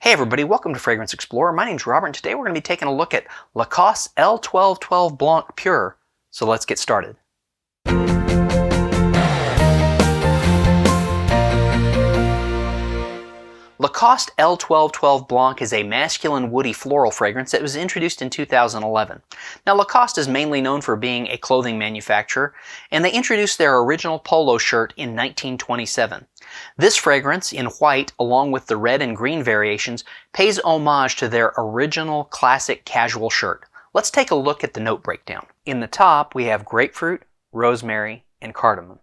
Hey everybody, welcome to Fragrance Explorer. My name's Robert and today we're going to be taking a look at Lacoste L.12.12 Blanc Pure. So let's get started. Lacoste L.12.12 Blanc is a masculine woody floral fragrance that was introduced in 2011. Now Lacoste is mainly known for being a clothing manufacturer, and they introduced their original polo shirt in 1927. This fragrance, in white, along with the red and green variations, pays homage to their original classic casual shirt. Let's take a look at the note breakdown. In the top, we have grapefruit, rosemary, and cardamom.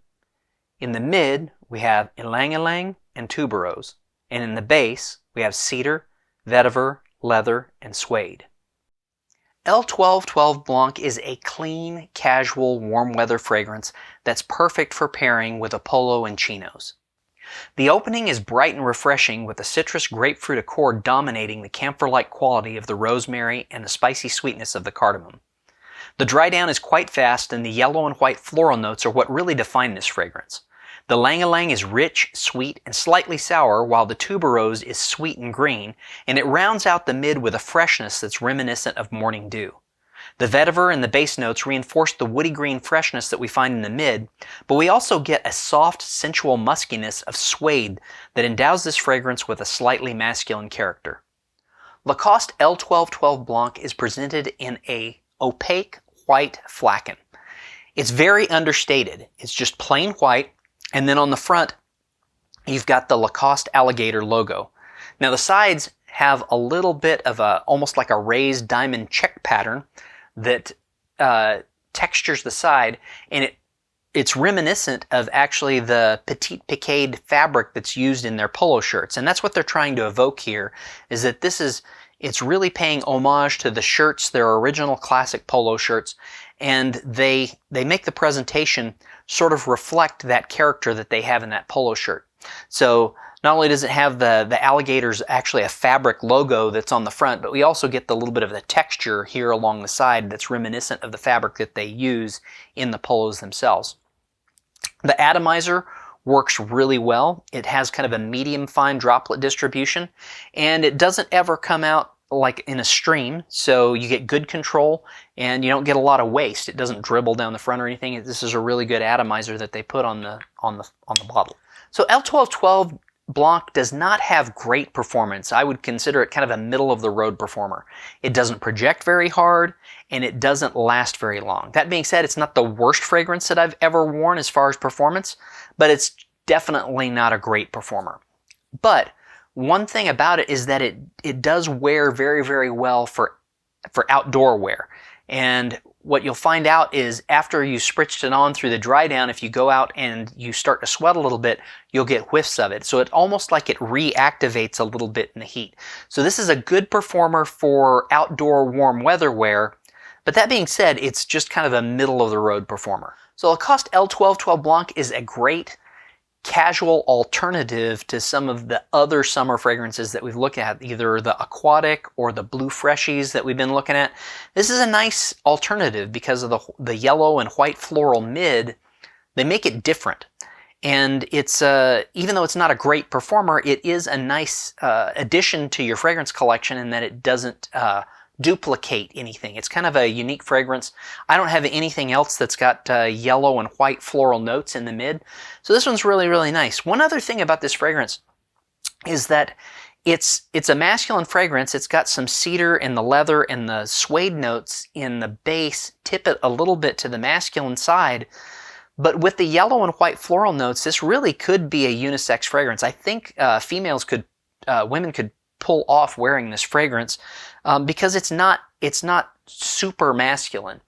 In the mid, we have Ylang-Ylang and Tuberose. And in the base, we have Cedar, Vetiver, Leather, and Suede. L.12.12 Blanc is a clean, casual, warm weather fragrance that's perfect for pairing with a polo and chinos. The opening is bright and refreshing with the citrus grapefruit accord dominating the camphor-like quality of the rosemary and the spicy sweetness of the cardamom. The dry down is quite fast and the yellow and white floral notes are what really define this fragrance. The Ylang-Ylang is rich, sweet, and slightly sour, while the Tuberose is sweet and green, and it rounds out the mid with a freshness that's reminiscent of morning dew. The Vetiver and the base notes reinforce the woody green freshness that we find in the mid, but we also get a soft, sensual muskiness of Suede that endows this fragrance with a slightly masculine character. Lacoste L.12.12 Blanc is presented in a opaque white flaken. It's very understated. It's just plain white, and then on the front, you've got the Lacoste alligator logo. Now the sides have a little bit of almost like a raised diamond check pattern that textures the side, and it's reminiscent of actually the petite piqué fabric that's used in their polo shirts. And that's what they're trying to evoke here, is that it's really paying homage to the shirts, their original classic polo shirts, and they make the presentation sort of reflect that character that they have in that polo shirt. So not only does it have the alligators actually a fabric logo that's on the front, but we also get the little bit of the texture here along the side that's reminiscent of the fabric that they use in the polos themselves. The atomizer works really well. It has kind of a medium fine droplet distribution, and it doesn't ever come out like in a stream, so you get good control and you don't get a lot of waste. It doesn't dribble down the front or anything. This is a really good atomizer that they put on the bottle. So L.12.12 Blanc does not have great performance. I would consider it kind of a middle of the road performer. It doesn't project very hard and it doesn't last very long. That being said, it's not the worst fragrance that I've ever worn as far as performance, but it's definitely not a great performer. But one thing about it is that it does wear very, very well for outdoor wear. And what you'll find out is after you spritzed it on through the dry down, if you go out and you start to sweat a little bit, you'll get whiffs of it. So it's almost like it reactivates a little bit in the heat. So this is a good performer for outdoor warm weather wear. But that being said, it's just kind of a middle of the road performer. So Lacoste L.12.12 Blanc is a great casual alternative to some of the other summer fragrances that we've looked at, either the aquatic or the blue freshies that we've been looking at. This is a nice alternative because of the yellow and white floral mid. They make it different. And it's even though it's not a great performer, it is a nice addition to your fragrance collection in that it doesn't duplicate anything. It's kind of a unique fragrance. I don't have anything else that's got yellow and white floral notes in the mid. So this one's really, really nice. One other thing about this fragrance is that it's a masculine fragrance. It's got some cedar and the leather and the suede notes in the base, tip it a little bit to the masculine side. But with the yellow and white floral notes, this really could be a unisex fragrance. I think women could pull off wearing this fragrance because it's not super masculine.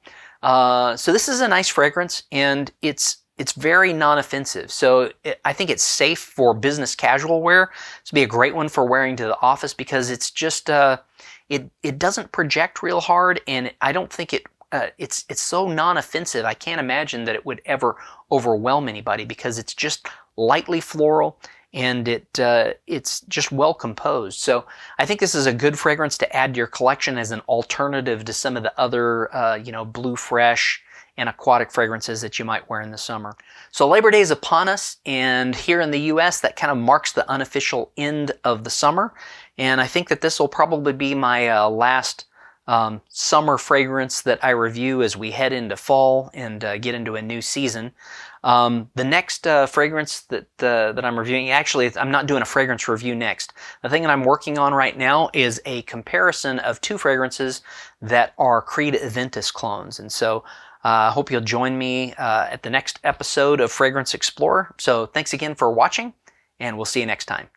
So this is a nice fragrance and it's very non-offensive. So I think it's safe for business casual wear. This would be a great one for wearing to the office because it's just it doesn't project real hard, and I don't think it's so non-offensive. I can't imagine that it would ever overwhelm anybody because it's just lightly floral. And it's just well composed. So I think this is a good fragrance to add to your collection as an alternative to some of the other, Blue Fresh and aquatic fragrances that you might wear in the summer. So Labor Day is upon us, and here in the US that kind of marks the unofficial end of the summer, and I think that this will probably be my last summer fragrance that I review as we head into fall and get into a new season. The next fragrance that I'm reviewing, actually I'm not doing a fragrance review next. The thing that I'm working on right now is a comparison of two fragrances that are Creed Aventus clones. And so I hope you'll join me at the next episode of Fragrance Explorer. So thanks again for watching, and we'll see you next time.